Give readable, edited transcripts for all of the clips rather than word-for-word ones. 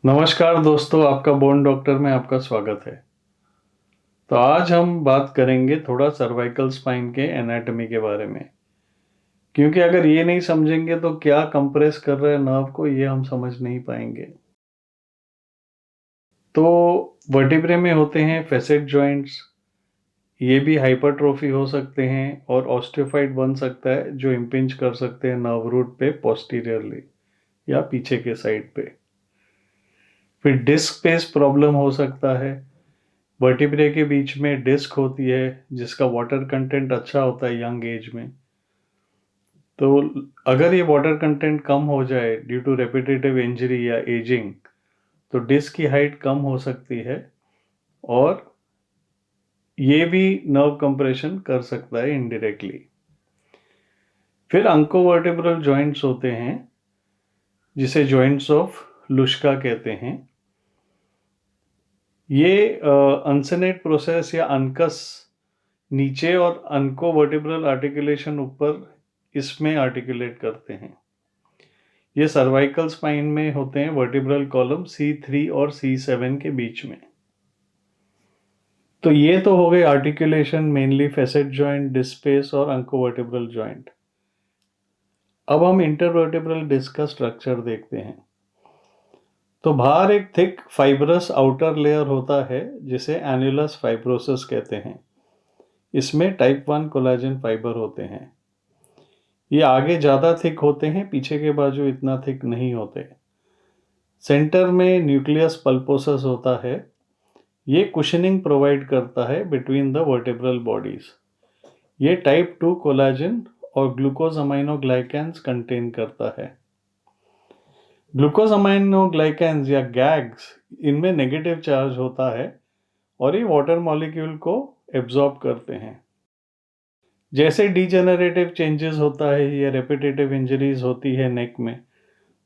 नमस्कार दोस्तों, आपका बोन डॉक्टर में आपका स्वागत है। तो आज हम बात करेंगे थोड़ा सर्वाइकल स्पाइन के एनाटॉमी के बारे में, क्योंकि अगर ये नहीं समझेंगे तो क्या कंप्रेस कर रहा है नर्व को ये हम समझ नहीं पाएंगे। तो वर्टिब्रे में होते हैं फैसेट जॉइंट्स, ये भी हाइपरट्रोफी हो सकते हैं और ऑस्टियोफाइट बन सकता है जो इम्पिंज कर सकते हैं नर्व रूट पे पोस्टीरियरली या पीछे के साइड पे। फिर डिस्क स्पेस प्रॉब्लम हो सकता है। वर्टिब्रे के बीच में डिस्क होती है जिसका वाटर कंटेंट अच्छा होता है यंग एज में। तो अगर ये वाटर कंटेंट कम हो जाए ड्यू टू रेपिटेटिव इंजरी या एजिंग, तो डिस्क की हाइट कम हो सकती है और ये भी नर्व कंप्रेशन कर सकता है इनडायरेक्टली। फिर अंकोवर्टिब्रल जॉइंट्स होते हैं जिसे जॉइंट्स ऑफ लुश्का कहते हैं। ये अनसेनेट प्रोसेस या अनकस नीचे और अनकोवर्टिब्रल आर्टिकुलेशन ऊपर इसमें आर्टिकुलेट करते हैं। ये सर्वाइकल स्पाइन में होते हैं वर्टिब्रल कॉलम C3 और C7 के बीच में। तो ये तो हो गए articulation, mainly facet joint, disc space और अंकोवर्टिब्रल जॉइंट। अब हम इंटरवर्टिब्रल डिस्क का स्ट्रक्चर देखते हैं। तो बाहर एक थिक फाइब्रस आउटर लेयर होता है जिसे एन्युलस फाइब्रोसिस कहते हैं। इसमें टाइप 1 कोलेजन फाइबर होते हैं। ये आगे ज़्यादा थिक होते हैं, पीछे के बाजू इतना थिक नहीं होते। सेंटर में न्यूक्लियस पल्पोसस होता है। ये कुशनिंग प्रोवाइड करता है बिटवीन द वर्टिब्रल बॉडीज। ये टाइप 2 कोलेजन और ग्लूकोज अमाइनोग्लाइकेंस कंटेन करता है। ग्लूकोज अमाइनोग्लाइकेंस या गैग्स, इनमें नेगेटिव चार्ज होता है और ये वाटर मॉलिक्यूल को एब्जॉर्ब करते हैं। जैसे डिजेनरेटिव चेंजेस होता है या रेपिटेटिव इंजरीज होती है नेक में,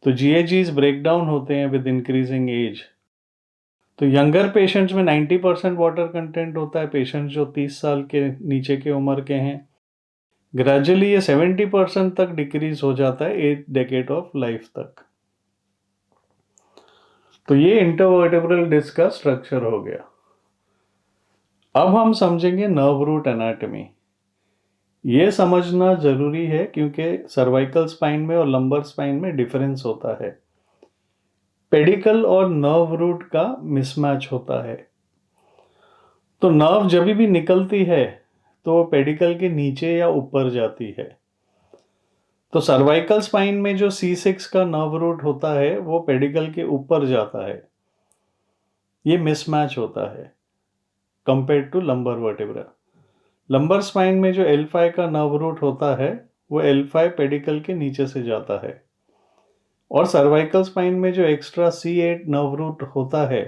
तो जीएजीज ब्रेक डाउन होते हैं विद इंक्रीजिंग एज। तो यंगर पेशेंट्स में 90% वाटर कंटेंट होता है। पेशेंट्स जो 30 साल के नीचे के उम्र के हैं, ग्रेजुअली ये 70% तक डिक्रीज हो जाता है 8 डेकेड ऑफ लाइफ तक। तो ये इंटरवर्टिब्रल डिस्क का स्ट्रक्चर हो गया। अब हम समझेंगे नर्व रूट एनाटॉमी। ये समझना जरूरी है क्योंकि सर्वाइकल स्पाइन में और लंबर स्पाइन में डिफरेंस होता है। पेडिकल और नर्व रूट का मिसमैच होता है। तो नर्व जब भी निकलती है तो पेडिकल के नीचे या ऊपर जाती है। तो सर्वाइकल स्पाइन में जो C6 का नर्व रूट होता है वो पेडिकल के ऊपर जाता है। ये मिसमैच होता है compare to lumbar vertebra. Lumbar spine में जो L5 का नर्व रूट होता है वो L5 पेडिकल के नीचे से जाता है और सर्वाइकल स्पाइन में जो एक्स्ट्रा C8 नर्व रूट होता है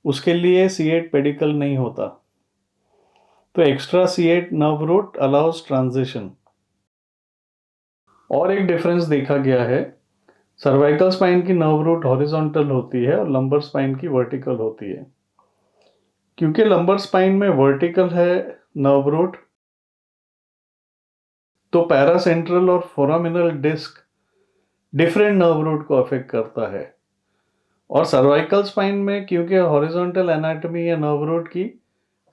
उसके लिए C8 पेडिकल नहीं होता। तो extra C8 nerve root allows transition. और एक डिफरेंस देखा गया है, सर्वाइकल स्पाइन की नर्व रूट हॉरिजॉन्टल होती है और लंबर स्पाइन की वर्टिकल होती है। क्योंकि लंबर स्पाइन में वर्टिकल है नर्व रूट, तो पैरासेंट्रल और foraminal disc different nerve root को अफेक्ट करता है। और सर्वाइकल स्पाइन में क्योंकि हॉरिजॉन्टल एनाटॉमी या नर्व रूट की,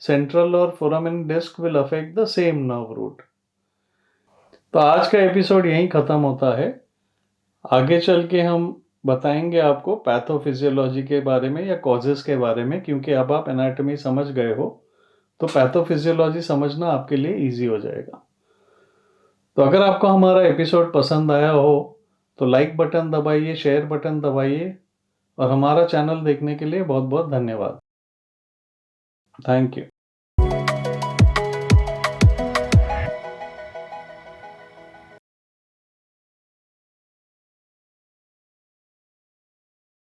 सेंट्रल और foraminal disc will affect the same nerve root. तो आज का एपिसोड यहीं खत्म होता है। आगे चल के हम बताएंगे आपको पैथोफिजियोलॉजी के बारे में या कॉजेस के बारे में, क्योंकि अब आप एनाटॉमी समझ गए हो तो पैथोफिजियोलॉजी समझना आपके लिए इजी हो जाएगा। तो अगर आपको हमारा एपिसोड पसंद आया हो तो लाइक बटन दबाइए, शेयर बटन दबाइए और हमारा चैनल देखने के लिए बहुत बहुत धन्यवाद। Thank you.